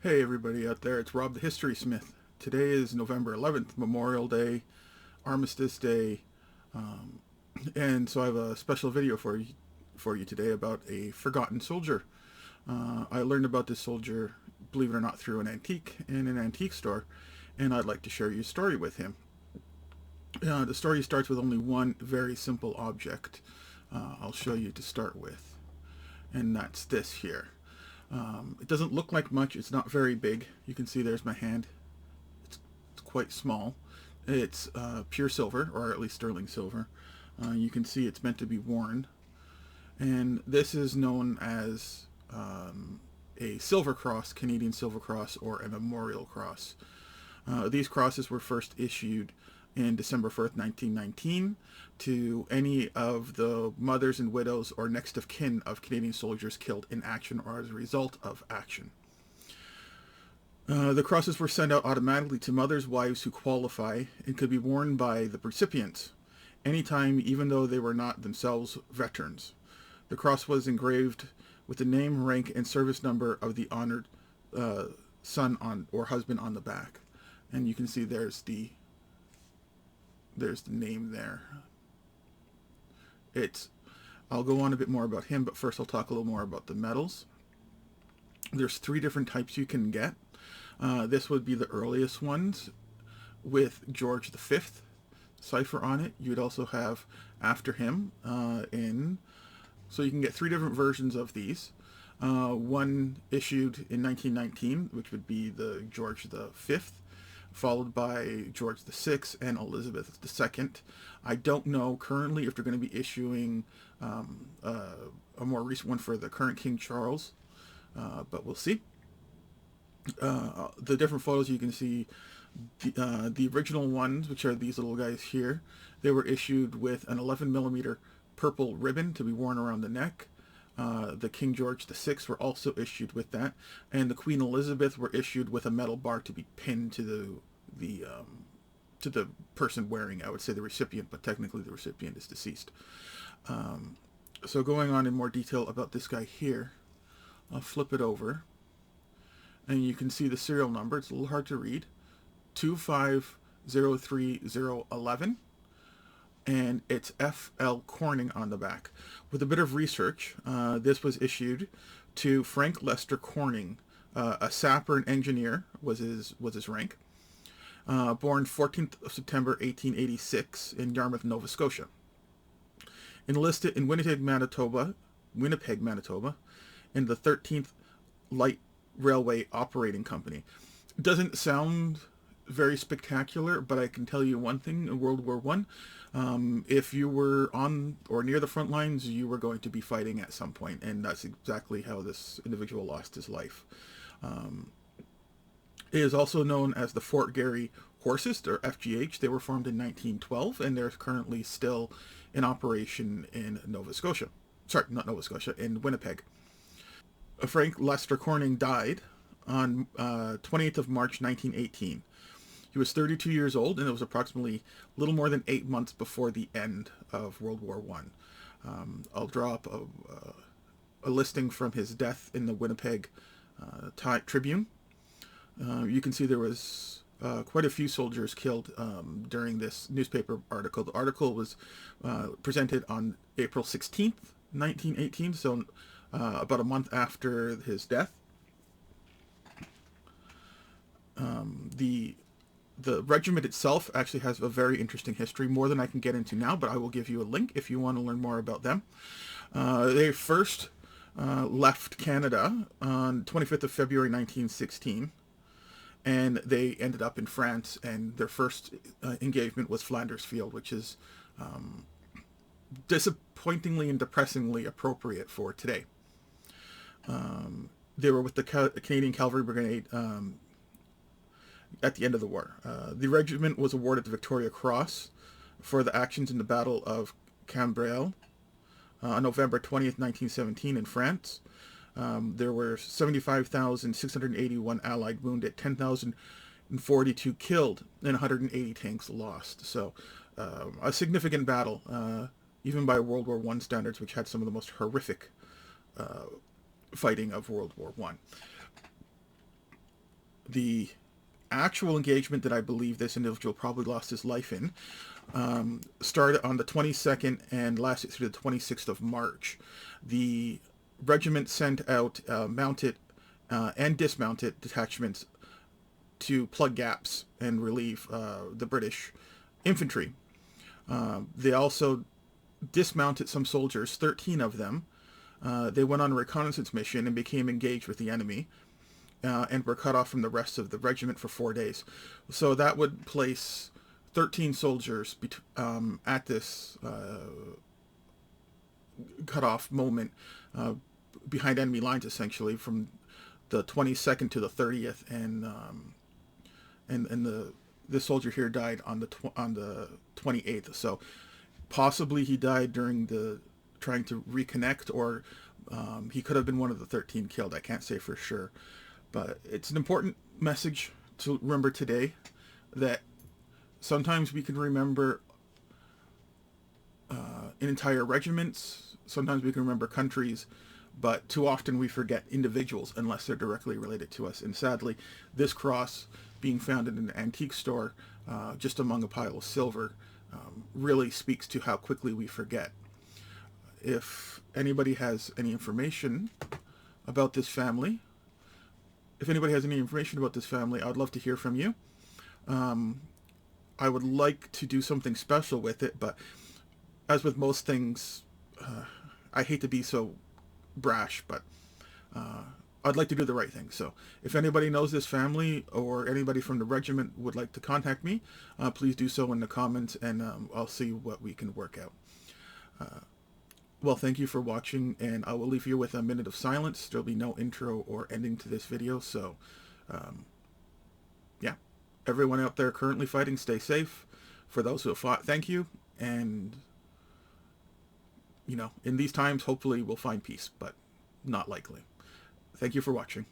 Hey everybody out there, it's Rob the History Smith. Today is November 11th, Memorial Day, Armistice Day, and so I have a special video for you today about a forgotten soldier. I learned about this soldier, believe it or not, through an antique in an antique store, and I'd like to share you a story with him. The story starts with only one very simple object I'll show you to start with, and that's this here. It doesn't look like much. It's not very big. You can see there's my hand. It's quite small. It's pure silver, or at least sterling silver. You can see it's meant to be worn. And this is known as a silver cross, Canadian silver cross, or a memorial cross. These crosses were first issued in December 1st, 1919, to any of the mothers and widows or next of kin of Canadian soldiers killed in action or as a result of action. The crosses were sent out automatically to mothers' wives who qualify and could be worn by the recipients anytime, even though they were not themselves veterans. The cross was engraved with the name, rank, and service number of the honored son or husband on the back. And you can see there's the name there. I'll go on a bit more about him, but first I'll talk a little more about the medals. There's 3 different types you can get. This would be the earliest ones with George V cipher on it. You'd also have after him so you can get 3 different versions of these. One issued in 1919, which would be the George V, followed by George VI and Elizabeth II. I don't know currently if they're going to be issuing a more recent one for the current King Charles, but we'll see. The different photos you can see, the original ones, which are these little guys here, they were issued with an 11mm purple ribbon to be worn around the neck. The King George VI were also issued with that, and the Queen Elizabeth were issued with a metal bar to be pinned to the person wearing. I would say the recipient, but technically the recipient is deceased. So going on in more detail about this guy here, I'll flip it over, and you can see the serial number. It's a little hard to read, 2503011. And it's F.L. Corning on the back. With a bit of research, this was issued to Frank Lester Corning, a sapper and engineer was his rank, born 14th of September 1886 in Yarmouth, Nova Scotia. Enlisted in Winnipeg, Manitoba, in the 13th Light Railway Operating Company. It doesn't sound very spectacular, but I can tell you one thing: in World War I, if you were on or near the front lines, you were going to be fighting at some point, and that's exactly how this individual lost his life. It is also known as the Fort Garry Horses, or FGH. They were formed in 1912, and they're currently still in operation in Nova Scotia. Sorry, not Nova Scotia, in Winnipeg. Frank Lester Corning died on 28th of March 1918. He was 32 years old, and it was approximately a little more than 8 months before the end of World War I. I'll draw up a listing from his death in the Winnipeg Tribune. You can see there was quite a few soldiers killed during this newspaper article. The article was presented on April 16th, 1918, so about a month after his death. The regiment itself actually has a very interesting history, more than I can get into now, but I will give you a link if you want to learn more about them. They first left Canada on 25th of February 1916, and they ended up in France, and their first engagement was Flanders Field, which is disappointingly and depressingly appropriate for today. They were with the Canadian Cavalry Brigade at the end of the war. The regiment was awarded the Victoria Cross for the actions in the Battle of Cambrai on November 20th, 1917 in France. There were 75,681 Allied wounded, 10,042 killed, and 180 tanks lost. So a significant battle, even by World War I standards, which had some of the most horrific fighting of World War I. The actual engagement that I believe this individual probably lost his life in started on the 22nd and lasted through the 26th of March. The regiment sent out mounted and dismounted detachments to plug gaps and relieve the British infantry. They also dismounted some soldiers, 13 of them. They went on a reconnaissance mission and became engaged with the enemy, and were cut off from the rest of the regiment for 4 days. So that would place 13 soldiers at this cutoff moment behind enemy lines, essentially, from the 22nd to the 30th, and the soldier here died on the 28th. So possibly he died during the trying to reconnect, or he could have been one of the 13 killed. I can't say for sure, but it's an important message to remember today, that sometimes we can remember entire regiments, sometimes we can remember countries, but too often we forget individuals unless they're directly related to us. And sadly, this cross being found in an antique store just among a pile of silver really speaks to how quickly we forget. If anybody has any information about this family, I'd love to hear from you. I would like to do something special with it, but as with most things, I hate to be so brash, but I'd like to do the right thing. So if anybody knows this family, or anybody from the regiment would like to contact me, please do so in the comments, and I'll see what we can work out. Well, thank you for watching, and I will leave you with a minute of silence. There'll be no intro or ending to this video, so yeah. Everyone out there currently fighting, stay safe. For those who have fought, thank you. And, in these times, hopefully we'll find peace, but not likely. Thank you for watching.